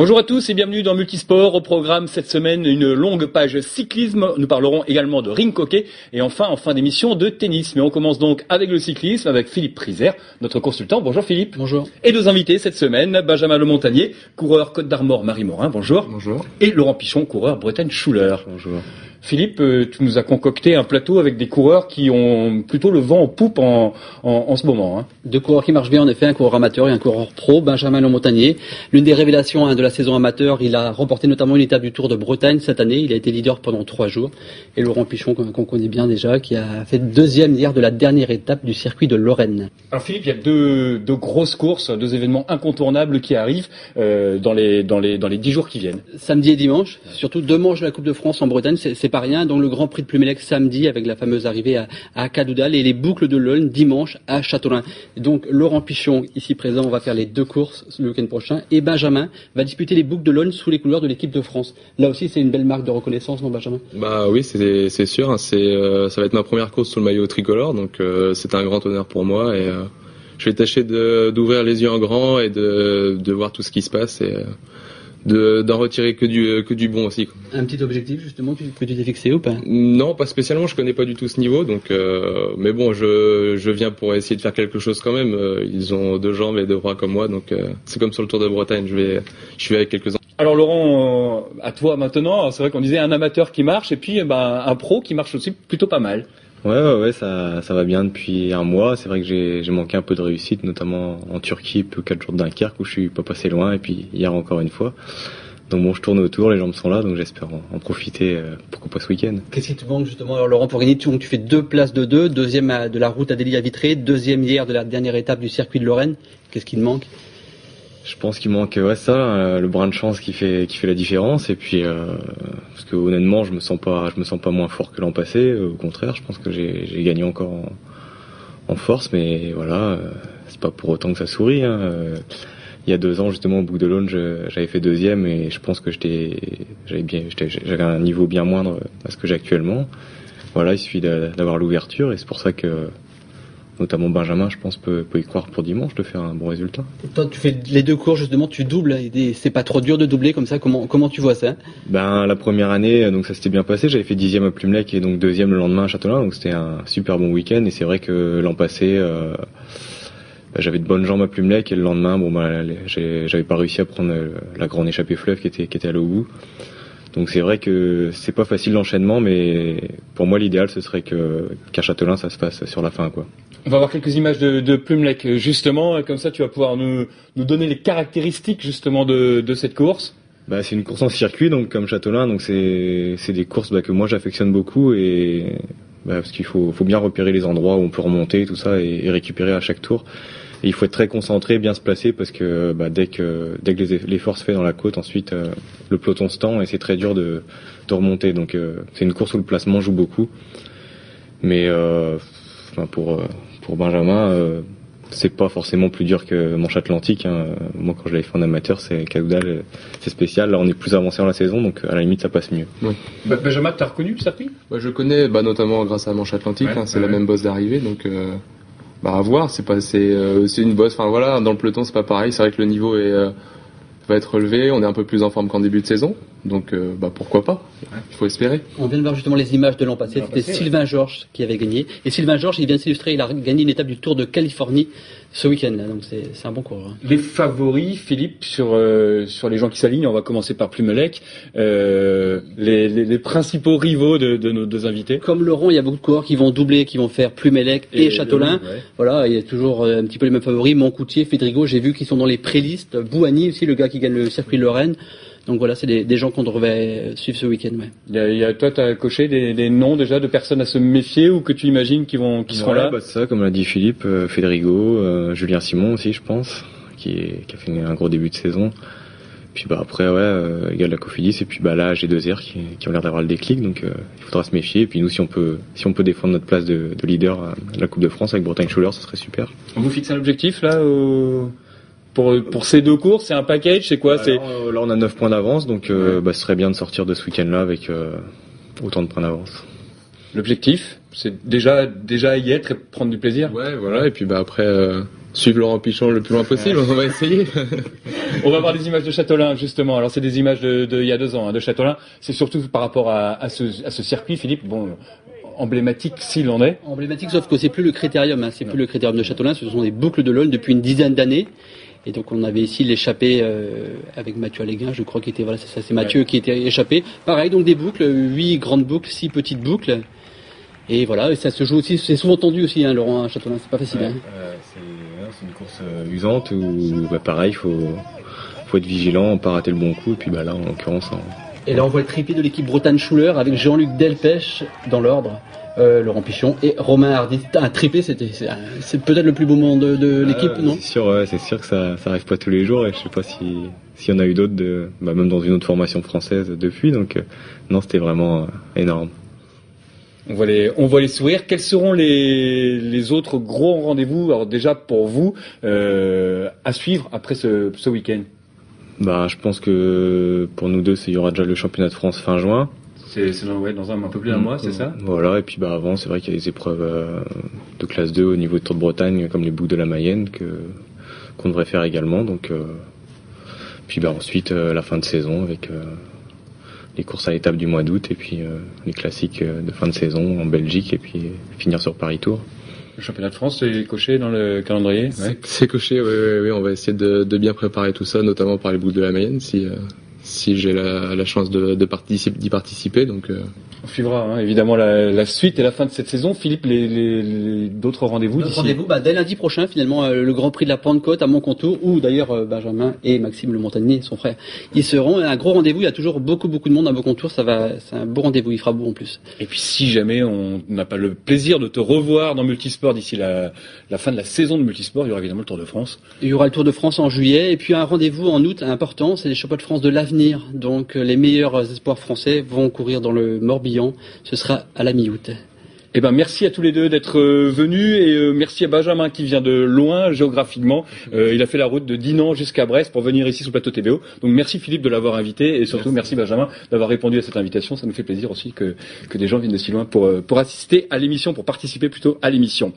Bonjour à tous et bienvenue dans Multisport. Au programme cette semaine, une longue page cyclisme. Nous parlerons également de ring hockey et enfin, en fin d'émission, de tennis. Mais on commence donc avec le cyclisme, avec Philippe Prizère, notre consultant. Bonjour Philippe. Bonjour. Et deux invités cette semaine, Benjamin Lemontagnier, coureur Côte d'Armor Marie Morin. Bonjour. Bonjour. Et Laurent Pichon, coureur Bretagne Schuller. Bonjour. Philippe, tu nous as concocté un plateau avec des coureurs qui ont plutôt le vent en poupe en ce moment. Hein. Deux coureurs qui marchent bien en effet, un coureur amateur et un coureur pro, Benjamin Lemontagnier. L'une des révélations de la saison amateur, il a remporté notamment une étape du Tour de Bretagne cette année, il a été leader pendant 3 jours. Et Laurent Pichon, qu'on connaît bien déjà, qui a fait deuxième hier de la dernière étape du circuit de Lorraine. Alors Philippe, il y a deux grosses courses, 2 événements incontournables qui arrivent dans les 10 jours qui viennent. Samedi et dimanche, surtout 2 manches de la Coupe de France en Bretagne, c'est pas rien. Donc le Grand Prix de Plumelec samedi avec la fameuse arrivée à Cadoudal et les boucles de l'Aulne dimanche à Châteaulin. Donc Laurent Pichon, ici présent, on va faire les 2 courses le week-end prochain. Et Benjamin va disputer les boucles de l'Aulne sous les couleurs de l'équipe de France. Là aussi, c'est une belle marque de reconnaissance, non Benjamin? Bah oui, c'est sûr. Hein, ça va être ma première course sous le maillot tricolore, donc c'est un grand honneur pour moi. Et je vais tâcher d'ouvrir les yeux en grand et de voir tout ce qui se passe et d'en retirer que du bon aussi, quoi. Un petit objectif justement que tu t'es fixé ou pas? Non, pas spécialement, je connais pas du tout ce niveau, donc mais bon, je viens pour essayer de faire quelque chose quand même. Ils ont 2 jambes et 2 bras comme moi, donc c'est comme sur le Tour de Bretagne, je vais avec quelques-uns. Alors Laurent, à toi maintenant, c'est vrai qu'on disait un amateur qui marche et puis un pro qui marche aussi plutôt pas mal. Ouais, ça va bien depuis un mois. C'est vrai que j'ai manqué un peu de réussite, notamment en Turquie, puis 4 jours de Dunkerque où je suis pas passé loin, et puis hier encore une fois. Donc bon, je tourne autour, les jambes sont là, donc j'espère en profiter, pourquoi pas ce week-end. Qu'est-ce qui te manque justement alors Laurent pour gagner? Tu fais 2 places de 2, deuxième de la route à Dély-à-Vitré, deuxième hier de la dernière étape du circuit de Lorraine. Qu'est-ce qui te manque? Je pense qu'il manque le brin de chance qui fait la différence, et puis parce que honnêtement je me sens pas moins fort que l'an passé, au contraire, je pense que j'ai gagné encore en force, mais voilà, c'est pas pour autant que ça sourit, hein. Il y a 2 ans justement au Bouc de l'Aulne, j'avais fait 2e et je pense que j'avais un niveau bien moindre à ce que j'ai actuellement. Voilà, il suffit d'avoir l'ouverture, et c'est pour ça que notamment Benjamin, je pense, peut y croire pour dimanche, de faire un bon résultat. Toi, tu fais les 2 courses, justement, tu doubles, et c'est pas trop dur de doubler comme ça, comment tu vois ça? La première année, donc ça s'était bien passé, j'avais fait 10e à Plumelec et donc 2e le lendemain à Châteaulin, donc c'était un super bon week-end, et c'est vrai que l'an passé, j'avais de bonnes jambes à Plumelec, et le lendemain, j'avais pas réussi à prendre la grande échappée fleuve qui était allée au bout. Donc c'est vrai que c'est pas facile l'enchaînement, mais pour moi l'idéal ce serait qu'à Châteaulin ça se fasse sur la fin, quoi. On va voir quelques images de Plumelec justement, comme ça tu vas pouvoir nous donner les caractéristiques justement de cette course. C'est une course en circuit, donc comme Châteaulin, donc c'est des courses que moi j'affectionne beaucoup, et parce qu'il faut bien repérer les endroits où on peut remonter tout ça et récupérer à chaque tour. Et il faut être très concentré, bien se placer, parce que dès que l'effort se fait dans la côte, ensuite le peloton se tend et c'est très dur de remonter. Donc c'est une course où le placement joue beaucoup. Mais pour Benjamin, c'est pas forcément plus dur que Manche Atlantique, hein. Moi quand je l'avais fait en amateur, c'est Cadoudal, c'est spécial. Là on est plus avancé dans la saison, donc à la limite ça passe mieux. Oui. Benjamin, t'as reconnu le circuit? Je connais, notamment grâce à Manche Atlantique, c'est la même bosse d'arrivée, donc à voir, c'est une bosse, dans le peloton c'est pas pareil, c'est vrai que le niveau va être relevé, on est un peu plus en forme qu'en début de saison, donc pourquoi pas, il faut espérer. On vient de voir justement les images de l'an passé, c'était Sylvain Georges qui avait gagné, et Sylvain Georges il vient de s'illustrer, il a gagné une étape du Tour de Californie ce week-end là, donc c'est un bon coureur. Les favoris, Philippe, sur les gens qui s'alignent, on va commencer par Plumelec, les principaux rivaux de nos 2 invités. Comme Laurent, il y a beaucoup de coureurs qui vont doubler, qui vont faire Plumelec et Châteaulin. Ouais. Voilà, il y a toujours un petit peu les mêmes favoris. Moncoutier, Fédrigo, j'ai vu qu'ils sont dans les prélistes. Bouhanni aussi, le gars qui gagne le circuit de Lorraine. Donc voilà, c'est des gens qu'on devrait suivre ce week-end. Ouais. Toi, t'as coché des noms déjà de personnes à se méfier ou que tu imagines qui seront là? C'est ça, comme l'a dit Philippe, Fédrigo, Julien Simon aussi, je pense, qui a fait un gros début de saison. Puis après, il y a de la Cofidis, et puis là, j'ai 2 airs qui ont l'air d'avoir le déclic, donc il faudra se méfier. Et puis nous, si on peut défendre notre place de leader à la Coupe de France avec Bretagne Schuller, ça serait super. On vous fixe un objectif là pour ces 2 courses, c'est un package, c'est quoi? Là, on a 9 points d'avance, donc ce serait bien de sortir de ce week-end-là avec autant de points d'avance. L'objectif, c'est déjà y être et prendre du plaisir. Ouais, voilà. Et puis après, suivre Laurent Pichon le plus loin possible. On va essayer. On va voir des images de Châteaulin justement. Alors c'est des images de il y a 2 ans de Châteaulin. C'est surtout par rapport à ce circuit, Philippe. Bon, emblématique s'il en est. Emblématique, sauf que c'est plus le critérium. C'est plus le critérium de Châteaulin. Ce sont des boucles de l'Aulne depuis une dizaine d'années. Et donc on avait ici l'échappée avec Mathieu Alléguin, je crois, qui était c'est Mathieu qui était échappé. Pareil, donc des boucles, 8 grandes boucles, 6 petites boucles. Et voilà, et ça se joue aussi, c'est souvent tendu aussi, Laurent, à Châteaulin, c'est pas facile. C'est une course usante où pareil, faut être vigilant, pas rater le bon coup, et puis là en l'occurrence. Et là on voit le trépied de l'équipe Bretagne Schuller avec Jean-Luc Delpech dans l'ordre. Laurent Pichon et Romain Hardy. Un triplé, c'est peut-être le plus beau moment de l'équipe, non? C'est sûr que ça arrive pas tous les jours, et je sais pas s'il y en a eu d'autres même dans une autre formation française depuis, donc non, c'était vraiment énorme. On voit les sourires. Quels seront les autres gros rendez-vous, alors déjà pour vous, à suivre après ce week-end? Je pense que pour nous deux, il y aura déjà le championnat de France fin juin. C'est dans un peu plus d'un mois, c'est ça? Voilà, et puis avant, c'est vrai qu'il y a des épreuves de classe 2 au niveau de Tour de Bretagne, comme les boucles de la Mayenne, qu'on devrait faire également. Donc, puis ensuite, la fin de saison avec les courses à l'étape du mois d'août, et puis les classiques de fin de saison en Belgique, et puis finir sur Paris-Tour. Le championnat de France, c'est coché dans le calendrier? Ouais. C'est coché, oui. On va essayer de bien préparer tout ça, notamment par les boucles de la Mayenne, si j'ai la chance d'y participer. Donc, on suivra évidemment la suite et la fin de cette saison. Philippe, les d'autres rendez-vous d'ici? Rendez-vous dès lundi prochain, finalement, le Grand Prix de la Pentecôte à Montcontour, où d'ailleurs Benjamin et Maxime Le Montagnier, son frère, ils seront. Un gros rendez-vous, il y a toujours beaucoup de monde à Montcontour, c'est un beau rendez-vous, il fera beau en plus. Et puis si jamais on n'a pas le plaisir de te revoir dans Multisport d'ici la fin de la saison de Multisport, il y aura évidemment le Tour de France. Il y aura le Tour de France en juillet, et puis un rendez-vous en août important, c'est les championnats de France de l'avenir. Donc les meilleurs espoirs français vont courir dans le Morbihan. Ce sera à la mi-août. Merci à tous les deux d'être venus, et merci à Benjamin qui vient de loin géographiquement. Il a fait la route de Dinan jusqu'à Brest pour venir ici sur le plateau TBO. Donc merci Philippe de l'avoir invité, et surtout merci Benjamin d'avoir répondu à cette invitation. Ça nous fait plaisir aussi que des gens viennent de si loin pour assister à l'émission, pour participer plutôt à l'émission.